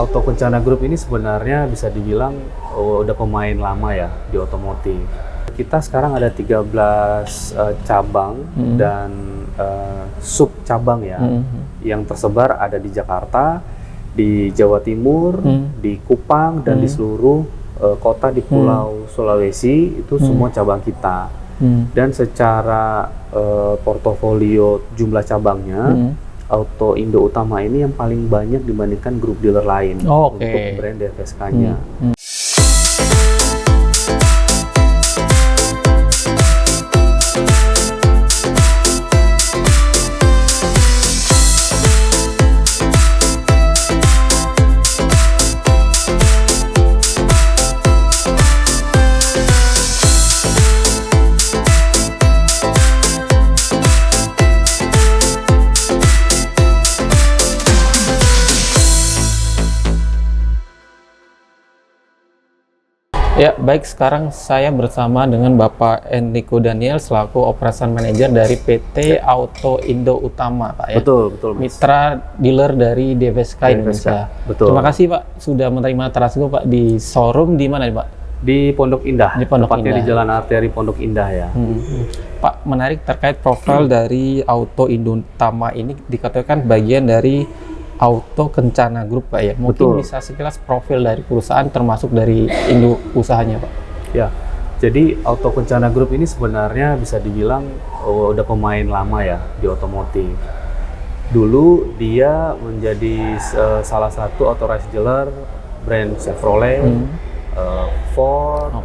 Auto Kencana Group ini sebenarnya bisa dibilang udah pemain lama ya di otomotif. Kita sekarang ada 13 cabang dan sub cabang ya, yang tersebar ada di Jakarta, di Jawa Timur, di Kupang, dan di seluruh kota di Pulau Sulawesi. Itu semua cabang kita. Dan secara portofolio jumlah cabangnya, Auto Indo Utama ini yang paling banyak dibandingkan grup dealer lain untuk brand DFSK-nya. Ya, baik, sekarang saya bersama dengan Bapak Enrico Daniel selaku Operation Manager dari PT Auto Indo Utama, Pak ya. Betul, Mas. Mitra dealer dari DFSK Indonesia. Betul. Terima kasih Pak sudah menerima Trasgo Pak di showroom di mana Pak? Di Pondok Indah. Di Pondok tepatnya Indah. Di Jalan Arteri Pondok Indah ya. Pak, menarik terkait profil dari Auto Indo Utama ini dikatakan bagian dari Auto Kencana Group Pak ya. Mungkin bisa sekilas profil dari perusahaan termasuk dari induk usahanya Pak. Ya, jadi Auto Kencana Group ini sebenarnya bisa dibilang udah pemain lama ya di otomotif. Dulu dia menjadi salah satu authorized dealer brand Chevrolet, Ford.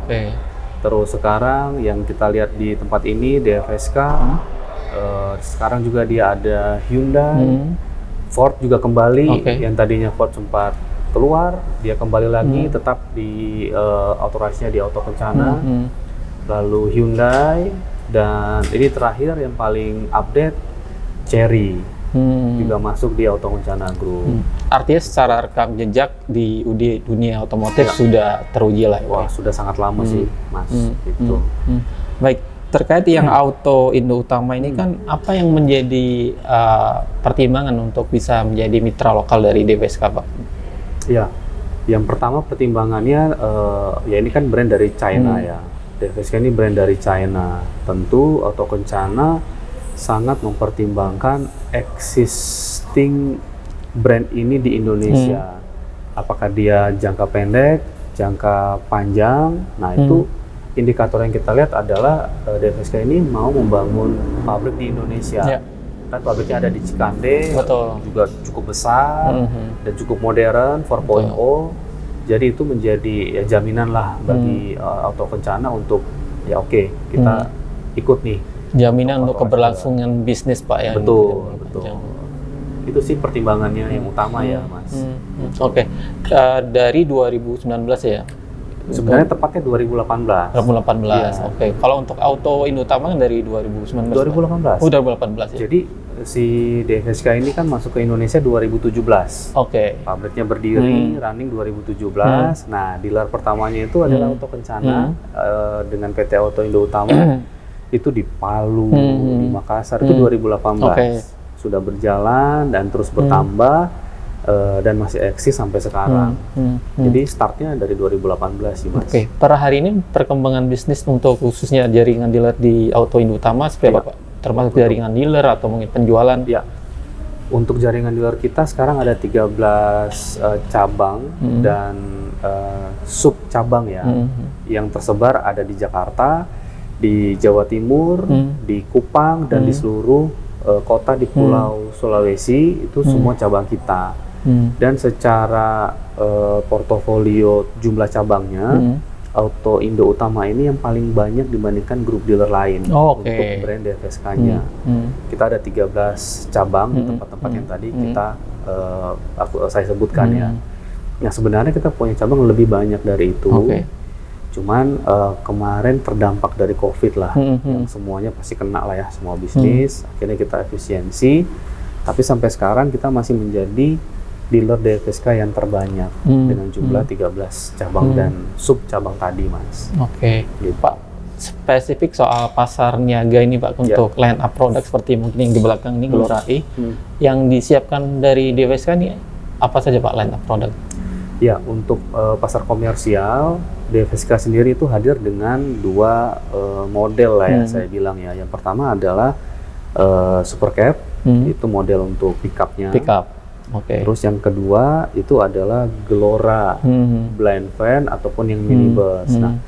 Terus sekarang yang kita lihat di tempat ini DFSK. Sekarang juga dia ada Hyundai. Ford juga kembali, yang tadinya Ford sempat keluar, dia kembali lagi tetap di authorized-nya di Auto Kencana. Lalu Hyundai, dan ini terakhir yang paling update Chery juga masuk di Auto Kencana Group. Artinya secara rekam jejak di dunia otomotif sudah teruji lah. Wah, sudah sangat lama sih, Mas. Gitu. Baik. Terkait yang Auto Indo Utama ini kan apa yang menjadi pertimbangan untuk bisa menjadi mitra lokal dari DFSK Pak? Ya, yang pertama pertimbangannya ya ini kan brand dari China ya. DFSK ini brand dari China. Tentu Auto Kencana sangat mempertimbangkan existing brand ini di Indonesia. Apakah dia jangka pendek, jangka panjang? Nah itu indikator yang kita lihat adalah DFSK ini mau membangun pabrik di Indonesia. Kan pabriknya ada di Cikande, juga cukup besar dan cukup modern, 4.0. Jadi itu menjadi ya jaminan lah bagi Auto Kencana untuk ya kita ikut nih. Jaminan untuk keberlangsungan bisnis Pak ya. Betul. Itu sih pertimbangannya yang utama ya Mas. Dari 2019 ya? Sebenarnya tepatnya 2018. Kalau untuk Auto Indo Utama kan dari 2019. 2018. Oh, 2018 ya. Jadi si DFSK ini kan masuk ke Indonesia 2017. Pabriknya berdiri running 2017. Nah, dealer pertamanya itu adalah Auto Kencana dengan PT Auto Indo Utama itu di Palu, di Makassar itu 2018. Sudah berjalan dan terus bertambah. Dan masih eksis sampai sekarang. Jadi startnya dari 2018 sih Mas. Per hari ini perkembangan bisnis untuk khususnya jaringan dealer di Auto Indo Utama seperti apa Pak? Termasuk jaringan dealer atau mungkin penjualan? Ya, untuk jaringan dealer kita sekarang ada 13 cabang dan sub cabang ya, yang tersebar ada di Jakarta, di Jawa Timur, di Kupang, dan di seluruh kota di Pulau Sulawesi. Itu semua cabang kita. Dan secara portofolio jumlah cabangnya, Auto Indo Utama ini yang paling banyak dibandingkan grup dealer lain untuk brand DFSK-nya. Kita ada 13 cabang di tempat-tempat yang tadi saya sebutkan ya. Nah sebenarnya kita punya cabang lebih banyak dari itu. Cuman kemarin terdampak dari COVID lah, yang semuanya pasti kena lah ya, semua bisnis. Akhirnya kita efisiensi, tapi sampai sekarang kita masih menjadi dealer DFSK yang terbanyak dengan jumlah 13 cabang dan sub cabang tadi Mas. Gitu. Pak, spesifik soal pasar niaga ini Pak, untuk line up produk seperti mungkin yang di belakang ini Glorai, yang disiapkan dari DFSK ini apa saja Pak line up produk? Ya, untuk pasar komersial, DFSK sendiri itu hadir dengan dua model lah ya, saya bilang ya. Yang pertama adalah Super Cab, itu model untuk pickupnya. Pickup, oke. Terus yang kedua itu adalah Glora blind van ataupun yang minibus. Nah,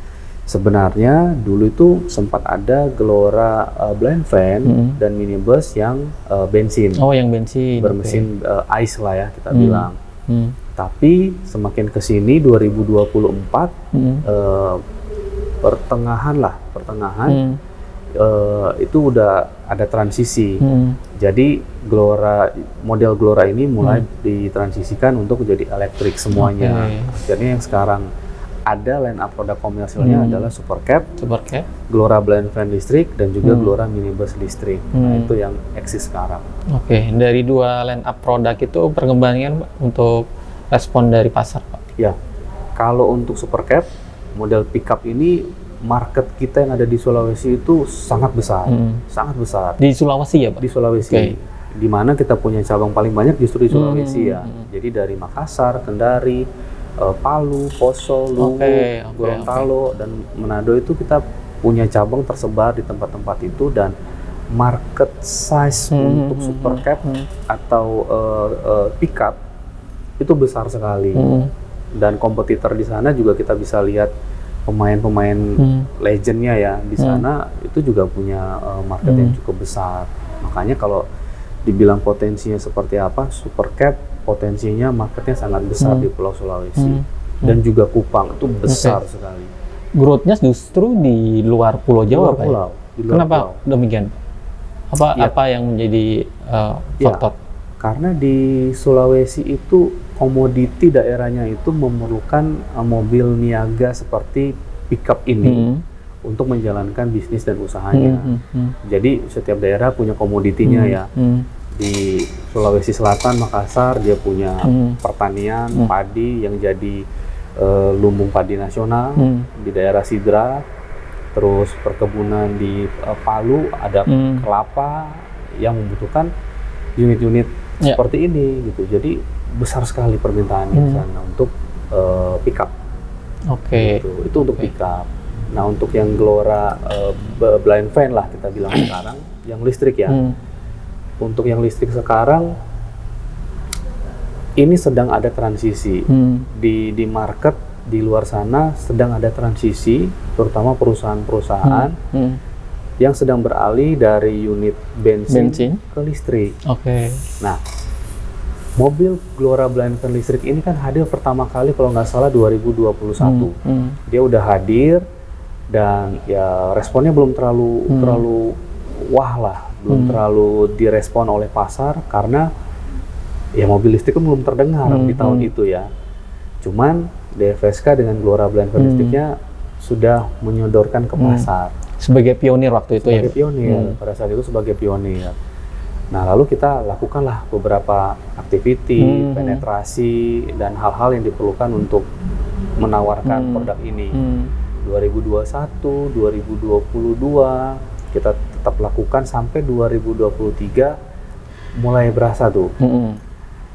sebenarnya dulu itu sempat ada Glora blind van dan minibus yang bensin. Oh, yang bensin. Bermesin ICE lah ya kita bilang. Tapi semakin ke sini 2024 pertengahan itu udah ada transisi. Jadi model Glora ini mulai ditransisikan untuk menjadi elektrik semuanya. Jadi yang sekarang ada line up produk komersialnya adalah Super Cab, Glora blind van listrik, dan juga Glora minibus listrik. Nah, itu yang eksis sekarang. Oke, dari dua line up produk itu perkembangan untuk respon dari pasar, Pak? Ya, kalau untuk Super Cab, model pickup ini market kita yang ada di Sulawesi itu sangat besar, sangat besar. Di Sulawesi ya, Pak? Di Sulawesi, di mana kita punya cabang paling banyak justru di Sulawesi ya. Jadi dari Makassar, Kendari, Palu, Poso, Luwu, Gorontalo, dan Manado itu kita punya cabang tersebar di tempat-tempat itu, dan market size untuk Super Cab atau pickup itu besar sekali. Dan kompetitor di sana juga kita bisa lihat pemain-pemain legendnya ya di sana itu juga punya market yang cukup besar. Makanya kalau dibilang potensinya seperti apa, Super Cab potensinya marketnya sangat besar di Pulau Sulawesi dan juga Kupang itu besar sekali. Growth-nya justru di luar Pulau Jawa, Pak? Di luar Kenapa pulau. demikian? Apa yang menjadi faktor? Karena di Sulawesi itu komoditi daerahnya itu memerlukan mobil niaga seperti pickup ini untuk menjalankan bisnis dan usahanya. Jadi setiap daerah punya komoditinya ya. Di Sulawesi Selatan, Makassar, dia punya pertanian padi yang jadi lumbung padi nasional. Di daerah Sidra, terus perkebunan di Palu ada kelapa yang membutuhkan unit-unit seperti ini gitu. Jadi besar sekali permintaannya di sana untuk pickup. Gitu. Itu untuk pickup. Nah, untuk yang Glora blind van lah kita bilang sekarang, yang listrik ya. Untuk yang listrik sekarang ini sedang ada transisi di market di luar sana, sedang ada transisi, terutama perusahaan-perusahaan yang sedang beralih dari unit bensin ke listrik. Nah, mobil Glora blind van listrik ini kan hadir pertama kali kalau nggak salah 2021. Dia udah hadir dan ya responnya belum terlalu wah lah, belum terlalu direspon oleh pasar karena ya mobil listrik kan belum terdengar di tahun itu ya. Cuman DFSK dengan Glora blind van listriknya sudah menyodorkan ke pasar. Sebagai pionir waktu itu sebagai pionir, pada saat itu sebagai pionir. Nah, lalu kita lakukanlah beberapa aktiviti, penetrasi, dan hal-hal yang diperlukan untuk menawarkan produk ini. 2021, 2022, kita tetap lakukan sampai 2023 mulai berasa tuh.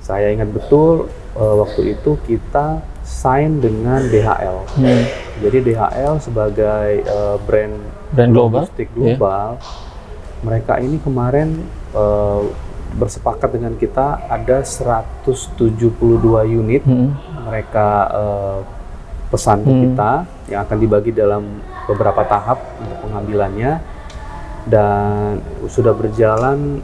Saya ingat betul waktu itu kita sign dengan DHL. Jadi DHL sebagai brand logistik global, mereka ini kemarin bersepakat dengan kita ada 172 unit mereka pesan ke kita yang akan dibagi dalam beberapa tahap untuk pengambilannya, dan sudah berjalan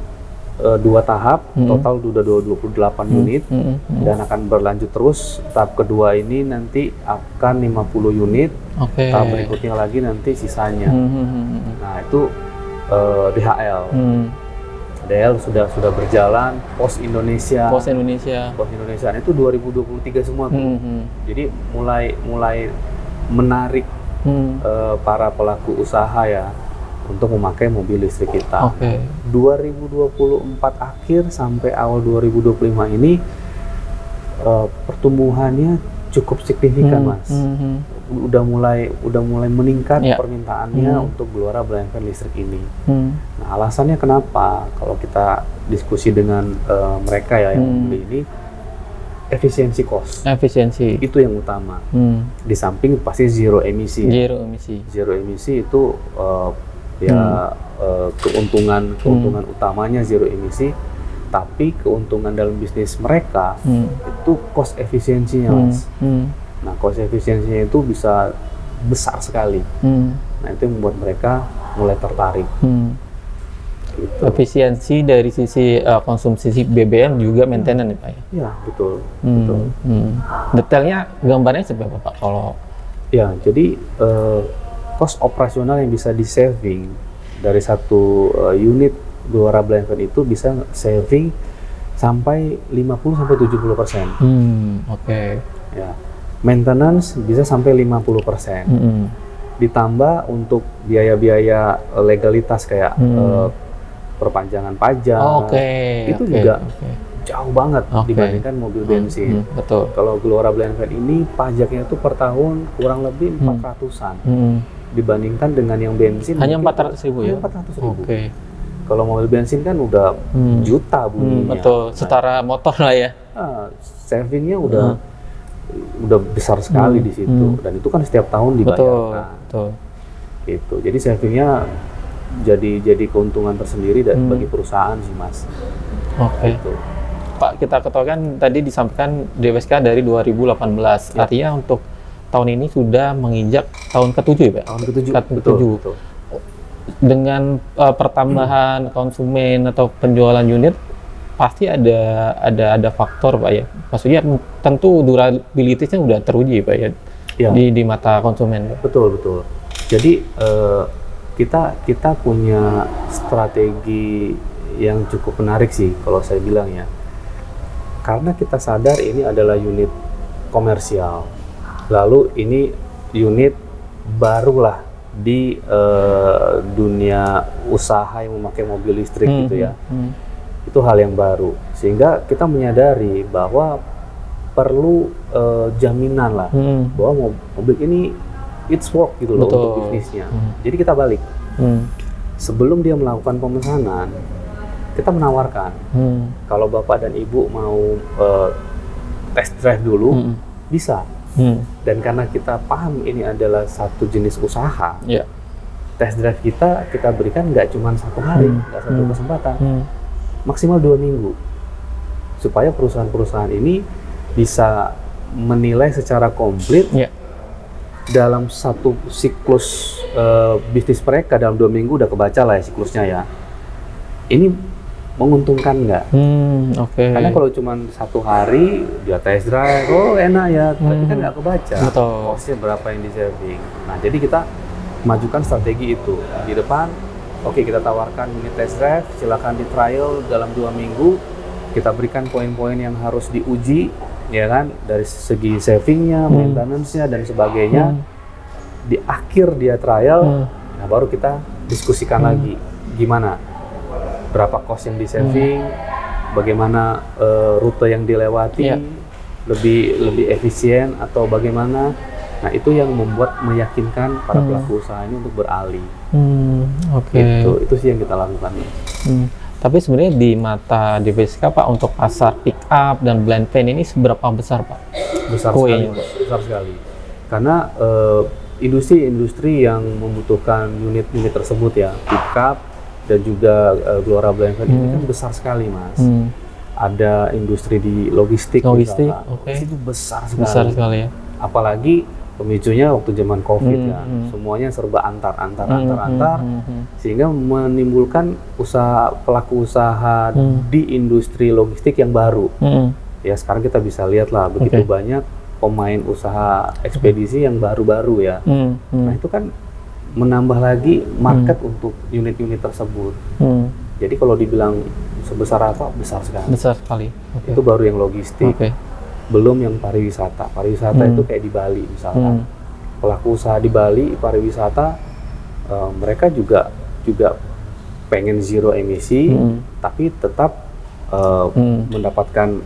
2 tahap, total sudah 28 unit dan akan berlanjut terus. Tahap kedua ini nanti akan 50 unit, tahap berikutnya lagi nanti sisanya. Nah, itu DHL. DHL sudah berjalan. Pos Indonesia itu 2023 semua tuh. Jadi mulai menarik para pelaku usaha ya untuk memakai mobil listrik kita. 2024 akhir sampai awal 2025 ini pertumbuhannya cukup signifikan, Mas. Udah mulai meningkat permintaannya untuk Glora blind van listrik ini. Nah, alasannya kenapa? Kalau kita diskusi dengan mereka ya yang membeli ini, efisiensi cost. Efisiensi. Itu yang utama. Di samping pasti zero emisi. Zero emisi. Zero emisi itu keuntungan utamanya zero emisi. Tapi keuntungan dalam bisnis mereka itu cost efisiensinya, Mas. Nah, cost efisiensinya itu bisa besar sekali. Nah, itu yang membuat mereka mulai tertarik. Gitu. Efisiensi dari sisi konsumsi BBM juga maintenance ya Pak ya? Ya, betul. Betul. Detailnya gambarnya seperti apa Pak kalau? Ya, jadi cost operasional yang bisa di saving dari satu unit Gelora Blind Van itu bisa saving sampai 50-70%. Oke. Ya, maintenance bisa sampai 50%. Ditambah untuk biaya-biaya legalitas kayak perpanjangan pajak, itu juga jauh banget dibandingkan mobil bensin. Betul. Kalau Gelora Blind Van ini pajaknya itu per tahun kurang lebih 400-an. Dibandingkan dengan yang bensin hanya 400.000 ya? 400.000. Kalau mobil bensin kan udah juta bunyinya. Betul, setara motor lah ya. Savingnya udah besar sekali di situ, dan itu kan setiap tahun dibayarkan. Betul. Gitu. Jadi savingnya jadi keuntungan tersendiri bagi perusahaan sih, Mas. Gitu. Pak, kita ketahui tadi disampaikan DWSK dari 2018. Ya. Artinya untuk tahun ini sudah menginjak tahun ke-7 ya Pak? Tahun ke-7. Betul. Dengan pertambahan konsumen atau penjualan unit pasti ada faktor Pak ya. Maksudnya tentu durability-nya udah teruji Pak ya, di mata konsumen. Betul. Jadi kita punya strategi yang cukup menarik sih kalau saya bilang ya. Karena kita sadar ini adalah unit komersial. Lalu ini unit barulah di dunia usaha yang memakai mobil listrik gitu ya. Itu hal yang baru, sehingga kita menyadari bahwa perlu jaminan lah bahwa mobil ini it's work gitu loh untuk bisnisnya. Jadi kita balik, sebelum dia melakukan pemesanan kita menawarkan kalau bapak dan ibu mau test drive dulu bisa. Dan karena kita paham ini adalah satu jenis usaha, test drive kita berikan nggak cuma 1 hari, nggak satu kesempatan, maksimal 2 minggu, supaya perusahaan-perusahaan ini bisa menilai secara komplit dalam satu siklus bisnis mereka. Dalam 2 minggu udah kebaca lah ya siklusnya ya, ini menguntungkan nggak? Karena kalau cuma 1 hari dia test drive, oh enak ya, tapi kan nggak kebaca costnya berapa yang di saving. Nah, jadi kita majukan strategi itu di depan. Oke, kita tawarkan unit test drive, silakan di trial dalam 2 minggu. Kita berikan poin-poin yang harus diuji, ya kan, dari segi savingnya, maintenance-nya dan sebagainya. Di akhir dia trial, nah baru kita diskusikan lagi gimana, berapa cost yang di saving, bagaimana rute yang dilewati lebih efisien atau bagaimana. Nah, itu yang membuat meyakinkan para pelaku usaha ini untuk beralih. Itu sih yang kita lakukan. Tapi sebenarnya di mata DWSK Pak, untuk pasar pick up dan blind van ini seberapa besar Pak? Besar sekali. Karena industri-industri yang membutuhkan unit-unit tersebut ya, pick up dan juga Gelora Blind Van ini kan besar sekali, Mas. Ada industri di logistik itu besar sekali ya. Apalagi pemicunya waktu zaman COVID ya, semuanya serba antar, sehingga menimbulkan pelaku usaha di industri logistik yang baru. Ya, sekarang kita bisa lihat lah begitu banyak pemain usaha ekspedisi yang baru-baru ya. Nah, itu kan menambah lagi market untuk unit-unit tersebut. Jadi kalau dibilang sebesar apa, besar sekali. Besar sekali. Itu baru yang logistik. Belum yang pariwisata. Pariwisata itu kayak di Bali misalnya. Pelaku usaha di Bali pariwisata, mereka juga pengen zero emisi, tapi tetap mendapatkan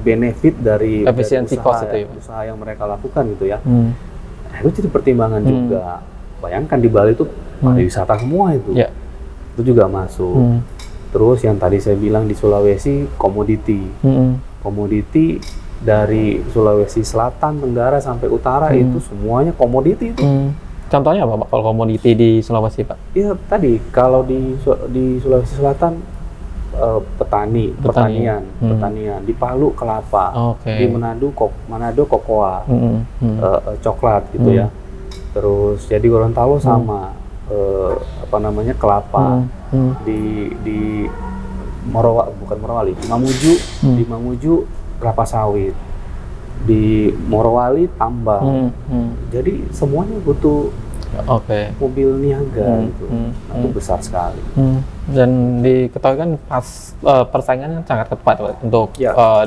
benefit dari efisiensi cost itu ya, usaha yang mereka lakukan gitu ya. Nah, itu jadi pertimbangan juga. Bayangkan di Bali itu pariwisata semua itu. Itu juga masuk. Terus yang tadi saya bilang di Sulawesi komoditi. komoditi dari Sulawesi Selatan, Tenggara sampai Utara itu semuanya komoditi itu. Contohnya apa Pak kalau komoditi di Sulawesi Pak? Iya tadi kalau di Sulawesi Selatan pertanian, di Palu kelapa, di Manado kokoa, coklat gitu ya. Terus jadi Gorontalo sama kelapa, di Morowali, di Mamuju kelapa sawit, di Morowali tambang. Jadi semuanya butuh mobil niaga gitu. Itu besar sekali. Dan diketahui kan persaingannya sangat ketat untuk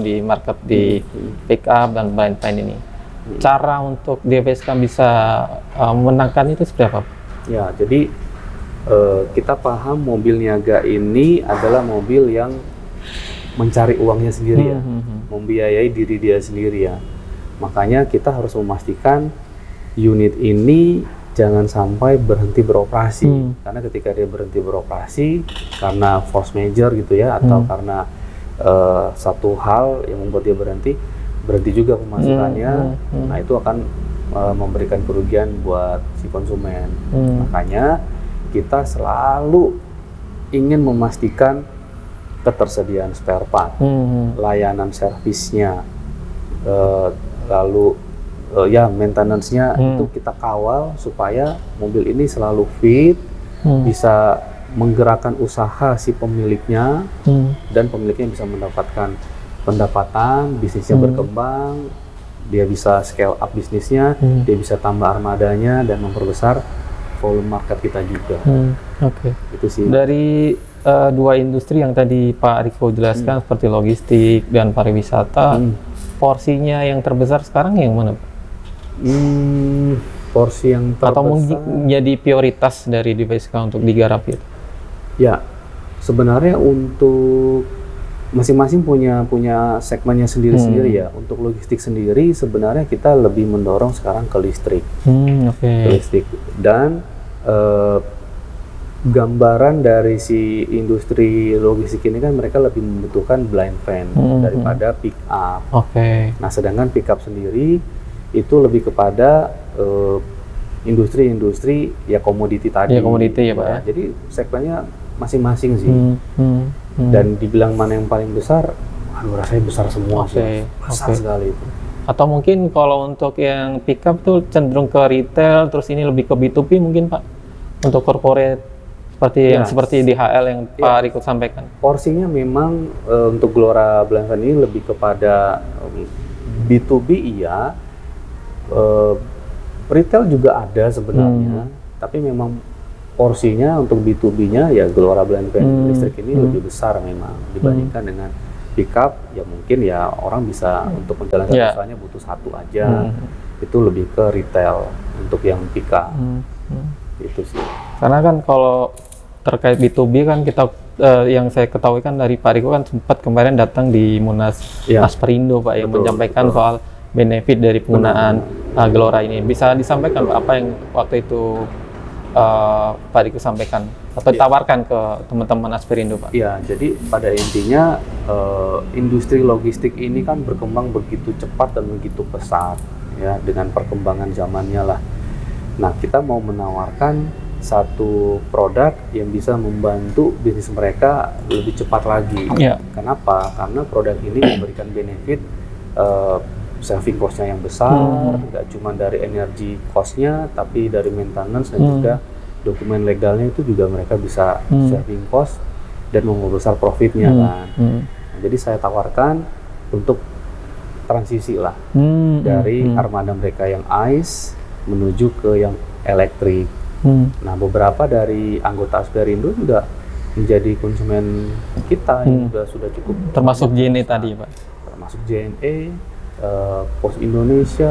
di market di pick up dan lain-lain ini. Cara untuk DVSK bisa memenangkan itu seperti apa? Ya, jadi kita paham mobil niaga ini adalah mobil yang mencari uangnya sendiri ya, membiayai diri dia sendiri ya. Makanya kita harus memastikan unit ini jangan sampai berhenti beroperasi, karena ketika dia berhenti beroperasi karena force majeure gitu ya, atau karena satu hal yang membuat dia berhenti juga pemasukannya, nah itu akan memberikan kerugian buat si konsumen. Makanya kita selalu ingin memastikan ketersediaan spare part, layanan servisnya, lalu maintenance-nya itu kita kawal supaya mobil ini selalu fit, bisa menggerakkan usaha si pemiliknya, dan pemiliknya bisa mendapatkan pendapatan, bisnisnya berkembang, dia bisa scale up bisnisnya, dia bisa tambah armadanya dan memperbesar volume market kita juga. Itu sih. Dari dua industri yang tadi Pak Riko jelaskan seperti logistik dan pariwisata, porsinya yang terbesar sekarang yang mana? Porsi yang terbesar atau mungkin jadi prioritas dari DVSK untuk digarap itu? Ya, sebenarnya untuk masing-masing punya segmennya sendiri-sendiri ya. Untuk logistik sendiri sebenarnya kita lebih mendorong sekarang ke listrik. Ke listrik. Dan gambaran dari si industri logistik ini kan mereka lebih membutuhkan blind van daripada pick up. Nah, sedangkan pick up sendiri itu lebih kepada industri-industri ya komoditi tadi. Ya, komoditi ya Pak ya. Jadi segmennya masing-masing sih. Dan dibilang mana yang paling besar, aduh rasanya besar semua sih. Besar sekali itu. Atau mungkin kalau untuk yang pick up tuh cenderung ke retail, terus ini lebih ke B2B mungkin Pak? Untuk corporate seperti DHL yang Pak Riko sampaikan. Porsinya memang untuk Glora Blind Van ini lebih kepada B2B iya. Retail juga ada sebenarnya, tapi memang porsinya untuk B2B-nya ya Glora Blind Van listrik ini lebih besar memang dibandingkan dengan pickup. Ya mungkin ya orang bisa untuk menjalankan usahanya butuh satu aja, itu lebih ke retail untuk yang pickup. Itu sih. Karena kan kalau terkait B2B kan kita yang saya ketahui kan dari Pak Riko kan sempat kemarin datang di Munas Asperindo Pak yang menyampaikan soal benefit dari penggunaan Glora ini. Bisa disampaikan Pak apa yang waktu itu Pak Riko sampaikan atau ditawarkan ke teman-teman Asperindo Pak? Iya, jadi pada intinya industri logistik ini kan berkembang begitu cepat dan begitu pesat ya, dengan perkembangan zamannya lah. Nah, kita mau menawarkan satu produk yang bisa membantu bisnis mereka lebih cepat lagi. Kenapa? Karena produk ini memberikan benefit saving cost-nya yang besar, nggak cuma dari energy cost-nya, tapi dari maintenance dan juga dokumen legalnya itu juga mereka bisa saving cost dan membesar profitnya kan. Nah, jadi saya tawarkan untuk transisi lah dari armada mereka yang ICE menuju ke yang elektrik. Nah, beberapa dari anggota Asperindo juga menjadi konsumen kita yang sudah cukup. Termasuk JNE tadi Pak? Termasuk JNE, Pos Indonesia,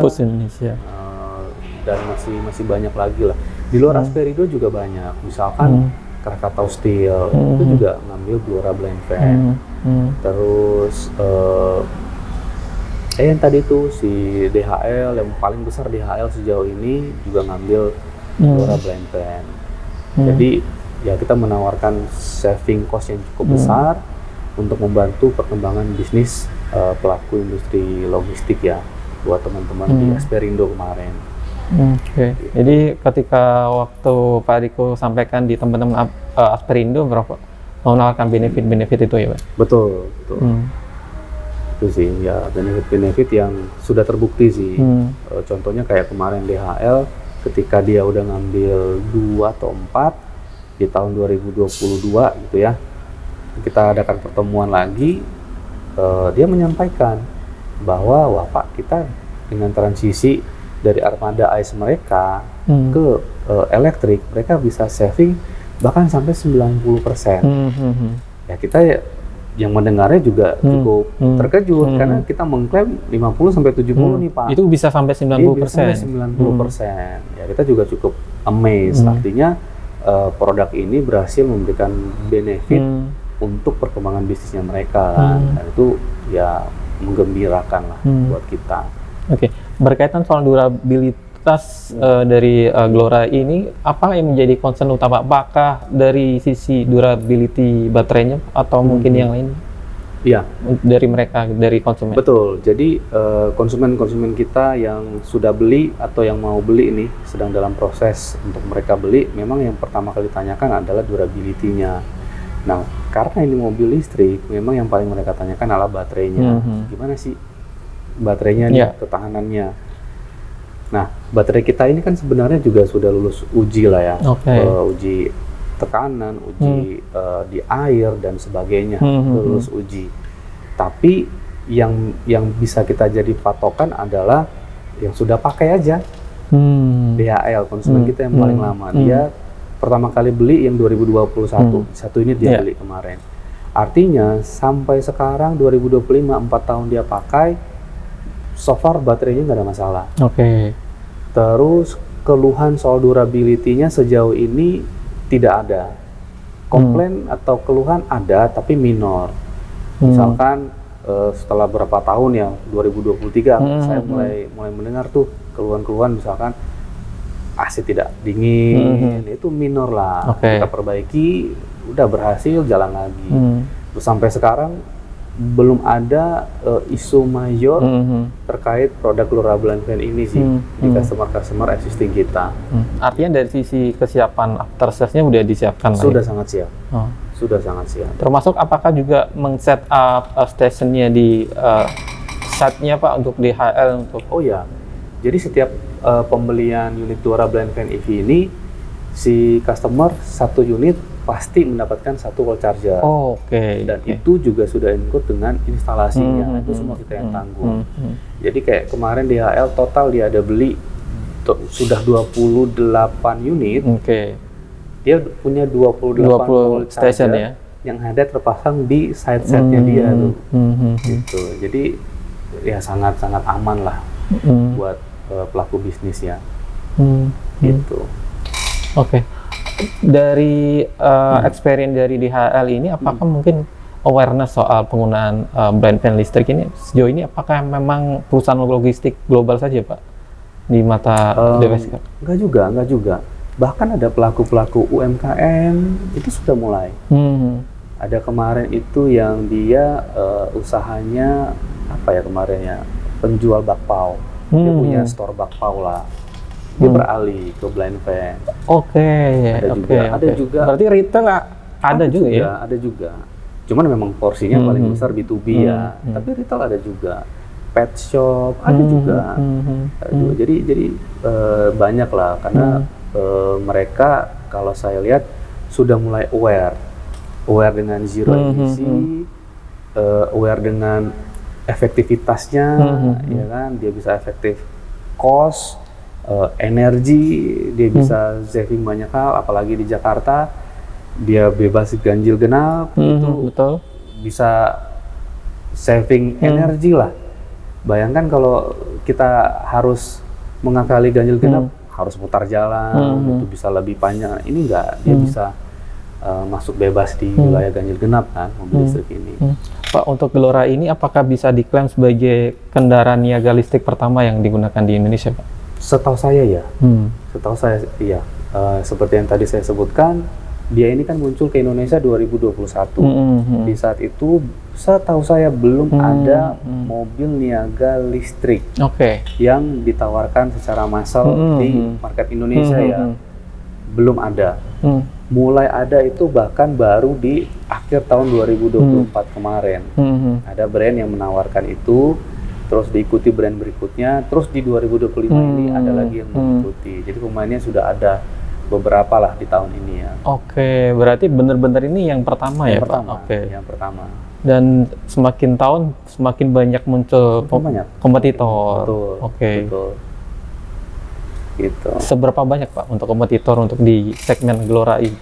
dan masih banyak lagi lah. Di luar Asperindo juga banyak, misalkan Krakatau Steel itu juga ngambil Glora Blind Van. Terus yang tadi itu si DHL yang paling besar, DHL sejauh ini juga ngambil Glora Blind Van. Jadi ya kita menawarkan saving cost yang cukup besar untuk membantu perkembangan bisnis pelaku industri logistik ya, buat teman-teman di Asperindo kemarin. Oke. Jadi ketika waktu Pak Riko sampaikan di teman-teman Asperindo menawarkan benefit-benefit itu ya Pak? Betul, betul. Itu sih ya, benefit-benefit yang sudah terbukti sih. Contohnya kayak kemarin DHL ketika dia udah ngambil 2 atau 4 di tahun 2022 gitu ya, kita adakan pertemuan lagi, dia menyampaikan bahwa wah Pak, kita dengan transisi dari armada ICE mereka ke elektrik, mereka bisa saving bahkan sampai 90%. Ya kita yang mendengarnya juga cukup terkejut karena kita mengklaim 50-70 nih Pak. Itu bisa sampai 90%. Bisa sampai 90%. Ya kita juga cukup amazed. Artinya produk ini berhasil memberikan benefit untuk perkembangan bisnisnya mereka dan itu ya menggembirakan lah buat kita. Oke, berkaitan soal durabilitas dari Glora ini, apa yang menjadi concern utama? Apakah dari sisi durability baterainya atau mungkin yang lain? Iya. Dari mereka, dari konsumen. Betul. Jadi konsumen-konsumen kita yang sudah beli atau yang mau beli ini sedang dalam proses untuk mereka beli, memang yang pertama kali ditanyakan adalah durability-nya. Nah, karena ini mobil listrik, memang yang paling mereka tanyakan adalah baterainya. Gimana sih baterainya nih, ketahanannya? Nah, baterai kita ini kan sebenarnya juga sudah lulus uji lah ya, uji tekanan, uji di air dan sebagainya, lulus uji. Tapi yang bisa kita jadi patokan adalah yang sudah pakai aja. DHL, konsumen kita yang paling lama, dia pertama kali beli yang 2021, satu unit dia beli kemarin. Artinya sampai sekarang 2025, 4 tahun dia pakai, so far baterainya nggak ada masalah. Terus keluhan soal durability-nya sejauh ini tidak ada. Komplain atau keluhan ada tapi minor. Misalkan setelah berapa tahun ya, 2023 saya mulai mendengar tuh keluhan-keluhan, misalkan AC tidak dingin, itu minor lah. Kita perbaiki, udah berhasil, jalan lagi. Terus sampai sekarang belum ada isu mayor terkait produk Glora Blind Fan ini sih di customer existing kita. Artinya dari sisi kesiapan after sales-nya udah disiapkan? Sudah sangat siap. Sudah sangat siap. Termasuk apakah juga men-set up station-nya di site-nya Pak untuk DHL untuk? Oh ya, jadi setiap pembelian unit Glora Blind Fan EV ini, si customer satu unit pasti mendapatkan satu wall charger. Dan itu juga sudah include dengan instalasinya. Itu semua kita yang tanggung. Jadi kayak kemarin DHL total dia ada beli sudah 28 unit. Dia punya 28 wall station ya, yang ada terpasang di side-side-nya dia tuh. Gitu. Jadi ya sangat-sangat aman lah buat pelaku bisnis ya. Gitu. Dari experience dari DHL ini, apakah mungkin awareness soal penggunaan blind fan listrik ini sejauh ini, apakah memang perusahaan logistik global saja Pak di mata DWSK? Enggak juga. Bahkan ada pelaku-pelaku UMKM itu sudah mulai. Ada kemarin itu yang dia usahanya apa ya kemarin ya, penjual bakpao. Dia punya store bakpao lah. Dia beralih ke blind fan. Ada juga. Berarti retail ada juga ya? Ada juga. Cuman memang porsinya paling besar B2B ya. Tapi retail ada juga. Pet shop ada juga. Jadi banyak lah, karena mereka kalau saya lihat sudah mulai aware dengan zero emisi, aware dengan efektivitasnya, ya kan, dia bisa efektif cost, energi, dia bisa saving banyak hal, apalagi di Jakarta dia bebas ganjil genap, itu bisa saving energi lah. Bayangkan kalau kita harus mengakali ganjil genap, harus putar jalan, itu bisa lebih panjang. Ini enggak, dia bisa masuk bebas di wilayah ganjil genap kan, mobil listrik ini. Pak, untuk Glora ini apakah bisa diklaim sebagai kendaraan niaga listrik pertama yang digunakan di Indonesia, Pak? Setahu saya ya, setahu saya iya. Seperti yang tadi saya sebutkan, dia ini kan muncul ke Indonesia 2021. Di saat itu setahu saya belum ada mobil niaga listrik yang ditawarkan secara massal di market Indonesia ya. Belum ada. Mulai ada itu bahkan baru di akhir tahun 2024 kemarin. Ada brand yang menawarkan itu, terus diikuti brand berikutnya, terus di 2025 ini ada lagi yang mengikuti. Jadi pemainnya sudah ada beberapa lah di tahun ini ya. Oke, berarti benar-benar ini yang pertama ya Pak? Yang pertama. Dan semakin tahun semakin banyak muncul kompetitor. Betul. Betul. Gitu. Seberapa banyak Pak untuk kompetitor untuk di segmen Glora ini?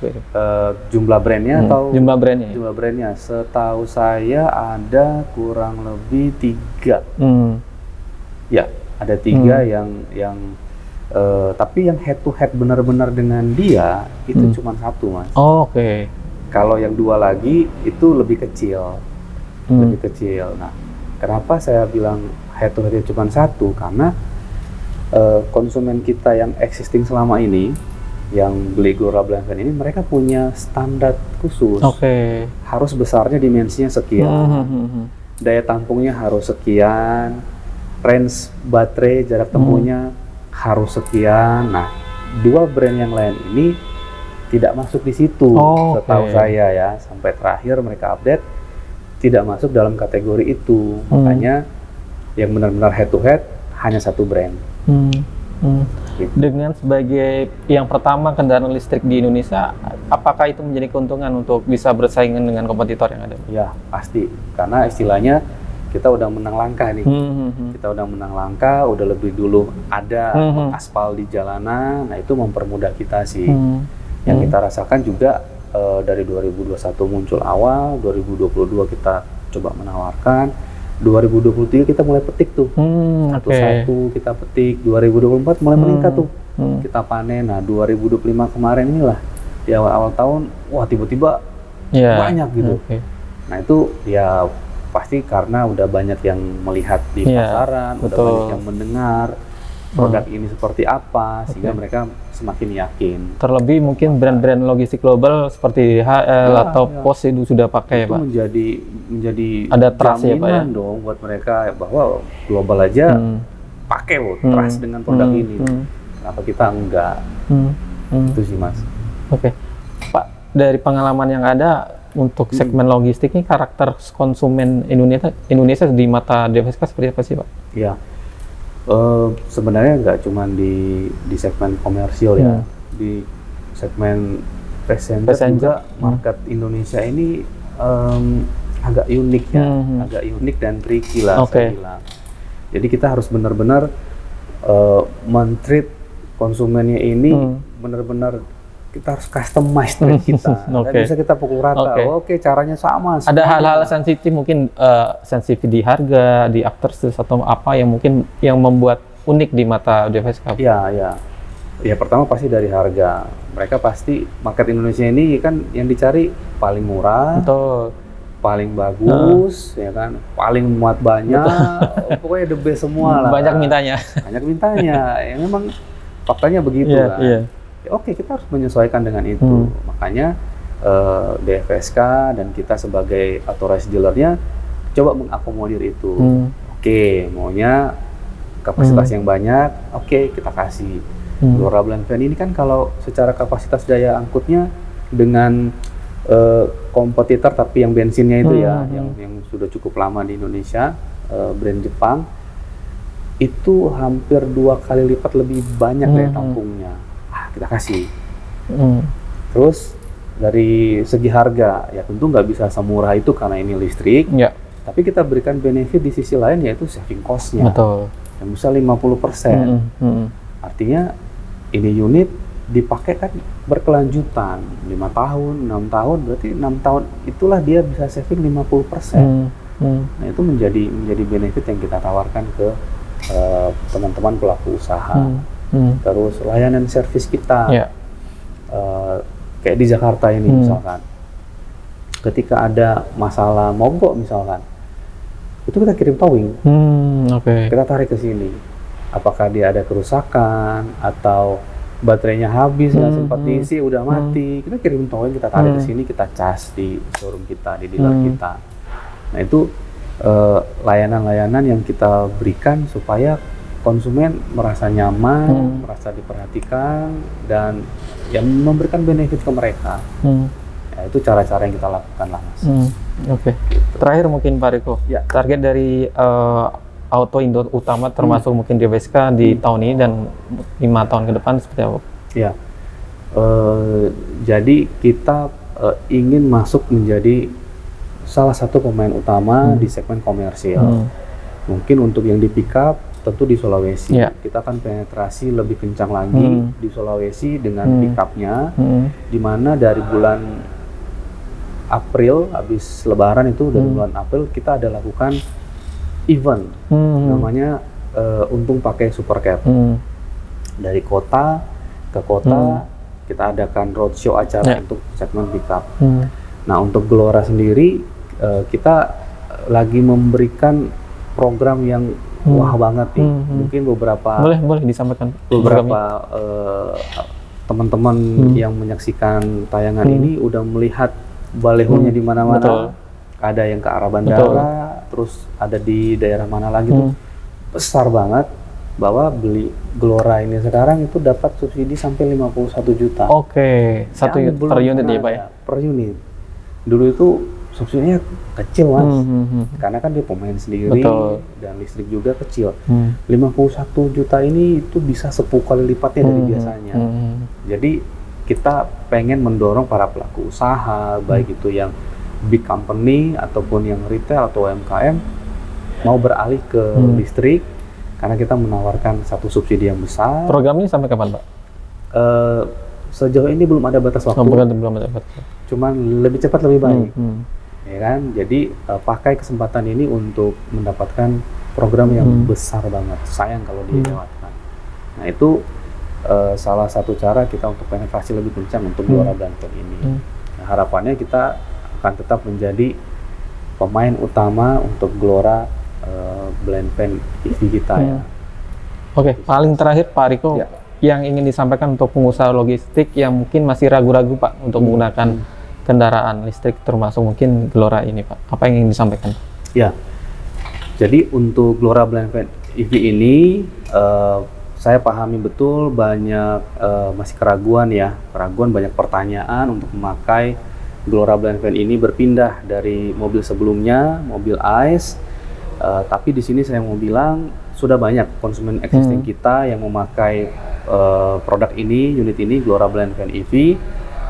Jumlah brandnya atau? Jumlah brandnya. Jumlah brandnya, setahu saya ada kurang lebih 3. Ya, ada 3 yang tapi yang head to head benar-benar dengan dia itu cuma 1 Mas. Kalau yang 2 lagi itu lebih kecil, lebih kecil. Nah, kenapa saya bilang head to head cuma 1? Karena konsumen kita yang existing selama ini, yang beli Glora Blind Fan ini, mereka punya standar khusus. Harus besarnya dimensinya sekian, daya tampungnya harus sekian, range baterai jarak tempuhnya harus sekian. Nah, 2 brand yang lain ini tidak masuk di situ, setahu saya ya. Sampai terakhir mereka update tidak masuk dalam kategori itu. Makanya yang benar-benar head to head hanya 1 brand. Gitu. Dengan sebagai yang pertama kendaraan listrik di Indonesia, apakah itu menjadi keuntungan untuk bisa bersaing dengan kompetitor yang ada? Ya, pasti. Karena istilahnya kita udah menang langkah nih. Kita udah menang langkah, udah lebih dulu ada aspal di jalanan. Nah, itu mempermudah kita sih. Yang kita rasakan juga dari 2021 muncul awal, 2022 kita coba menawarkan, 2023 kita mulai petik tuh. Satu-satu kita petik, 2024 mulai meningkat tuh. Kita panen. Nah, 2025 kemarin inilah di awal-awal tahun, wah tiba-tiba banyak gitu. Nah, itu ya pasti karena udah banyak yang melihat di pasaran, udah banyak yang mendengar produk ini seperti apa, sehingga mereka semakin yakin. Terlebih mungkin brand-brand logistik global seperti DHL atau POS itu sudah pakai itu Pak. menjadi ada trust ya Pak ya dong buat mereka bahwa global aja pakai loh trust dengan produk ini. Kenapa kita enggak? Itu sih Mas. Pak, dari pengalaman yang ada untuk segmen logistik ini, karakter konsumen Indonesia di mata DFSK seperti apa sih Pak? Iya. Sebenarnya nggak cuma di segmen komersial ya, di segmen passenger juga market Indonesia ini agak unik ya, agak unik dan tricky lah saya bilang. Jadi kita harus benar-benar men-treat konsumennya ini benar-benar, kita harus customize trade kita. Nggak bisa kita pukul rata. Caranya sama. Ada hal-hal sensitif mungkin, sensitif di harga, di after sales atau apa yang mungkin yang membuat unik di mata DFSK? Ya pertama pasti dari harga. Mereka pasti market Indonesia ini kan yang dicari paling murah, paling bagus, ya kan, paling muat banyak, pokoknya the best semua lah. Banyak mintanya. Ya memang faktanya begitu kan. Kita harus menyesuaikan dengan itu. Makanya DFSK dan kita sebagai authorized dealernya coba mengakomodir itu. Maunya kapasitas yang banyak, kita kasih. Glora Blind Van ini kan kalau secara kapasitas daya angkutnya dengan kompetitor tapi yang bensinnya itu yang sudah cukup lama di Indonesia, brand Jepang, itu hampir 2 kali lipat lebih banyak daya tampungnya. Kita kasih. Terus dari segi harga ya tentu nggak bisa semurah itu karena ini listrik. Tapi kita berikan benefit di sisi lain, yaitu saving cost-nya. Yang bisa 50%. Artinya ini unit dipakai kan berkelanjutan 5 tahun, 6 tahun, berarti 6 tahun itulah dia bisa saving 50%. Nah, itu menjadi benefit yang kita tawarkan ke teman-teman pelaku usaha. Terus layanan servis kita, kayak di Jakarta ini misalkan, ketika ada masalah mogok misalkan, itu kita kirim towing, kita tarik ke sini. Apakah dia ada kerusakan atau baterainya habis, nggak sempat diisi, udah mati, kita kirim towing, kita tarik ke sini, kita cas di showroom kita, di dealer kita. Nah itu layanan-layanan yang kita berikan supaya konsumen merasa nyaman, merasa diperhatikan, dan yang memberikan benefit ke mereka. Ya, itu cara-cara yang kita lakukan lah, Mas. Oke. Terakhir mungkin Pak Riko, Ya. target dari Auto Indo Utama termasuk mungkin DBSK di tahun ini dan 5 tahun ke depan seperti apa? Ya, jadi kita ingin masuk menjadi salah satu pemain utama di segmen komersial. Mungkin untuk yang di pick up tentu di Sulawesi. Yeah. Kita akan penetrasi lebih kencang lagi di Sulawesi dengan pick up-nya, di mana dari bulan April, habis Lebaran itu dari bulan April kita ada lakukan event, namanya Untung Pakai Super Cap. Dari kota ke kota kita adakan roadshow acara untuk segmen pick up. Nah untuk Glora sendiri kita lagi memberikan program yang wah banget nih. Mungkin beberapa boleh disampaikan beberapa teman-teman yang menyaksikan tayangan ini udah melihat balehonya di mana-mana. Ada yang ke arah bandara, terus ada di daerah mana lagi tuh besar banget. Bahwa beli Glora ini sekarang itu dapat subsidi sampai 51 juta. Oke, satu per unit ya Pak ya? Per unit. Dulu itu subsidinya kecil Mas, karena kan dia pemain sendiri dan listrik juga kecil. 51 juta ini itu bisa 10 kali lipatnya dari biasanya. Jadi kita pengen mendorong para pelaku usaha, baik itu yang big company ataupun yang retail atau UMKM mau beralih ke listrik, karena kita menawarkan satu subsidi yang besar. Program ini sampai kapan Pak? Sejauh ini belum ada batas waktu. Belum ada batas. Cuman lebih cepat lebih baik. Ya kan? Jadi pakai kesempatan ini untuk mendapatkan program yang besar banget. Sayang kalau dilewatkan. Nah itu salah satu cara kita untuk penetrasi lebih kencang untuk Glora Blend Pen ini. Nah, harapannya kita akan tetap menjadi pemain utama untuk Glora Blend Pen EV kita ya. Oke, paling terakhir Pak Riko, yang ingin disampaikan untuk pengusaha logistik yang mungkin masih ragu-ragu Pak untuk menggunakan kendaraan listrik termasuk mungkin Glora ini Pak, apa yang ingin disampaikan? Ya, jadi untuk Glora Blend Pen EV ini saya pahami betul banyak masih keraguan ya, banyak pertanyaan untuk memakai Glora Blend Pen ini berpindah dari mobil sebelumnya, mobil ICE. Tapi di sini saya mau bilang sudah banyak konsumen existing kita yang memakai produk ini, unit ini Glora Blend Pen EV,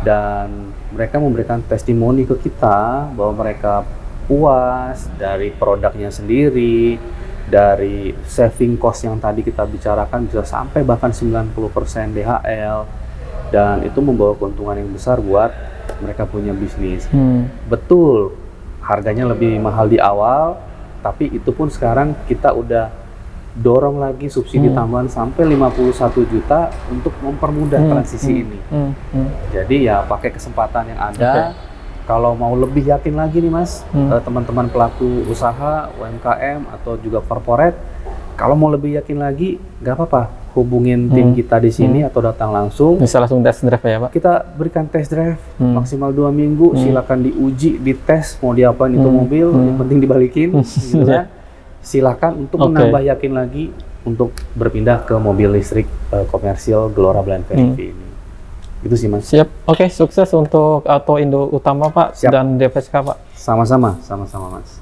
dan mereka memberikan testimoni ke kita bahwa mereka puas dari produknya sendiri, dari saving cost yang tadi kita bicarakan bisa sampai bahkan 90% DHL, dan itu membawa keuntungan yang besar buat mereka punya bisnis. Betul, harganya lebih mahal di awal, tapi itu pun sekarang kita udah dorong lagi subsidi tambahan sampai 51 juta untuk mempermudah transisi ini. Jadi ya pakai kesempatan yang ada. Kalau mau lebih yakin lagi nih Mas, teman-teman pelaku usaha, UMKM atau juga corporate, kalau mau lebih yakin lagi, nggak apa-apa, hubungin tim kita di sini atau datang langsung. Bisa langsung test drive ya Pak? Kita berikan test drive maksimal 2 minggu, silakan diuji, dites mau diapain itu mobil, yang penting dibalikin, gitu kan. Silakan untuk menambah yakin lagi untuk berpindah ke mobil listrik komersial Glora Blend Pen EV ini. Itu sih Mas. Siap. Oke, sukses untuk Auto Indo Utama Pak. Siap. Dan DBSK Pak. Sama-sama Mas.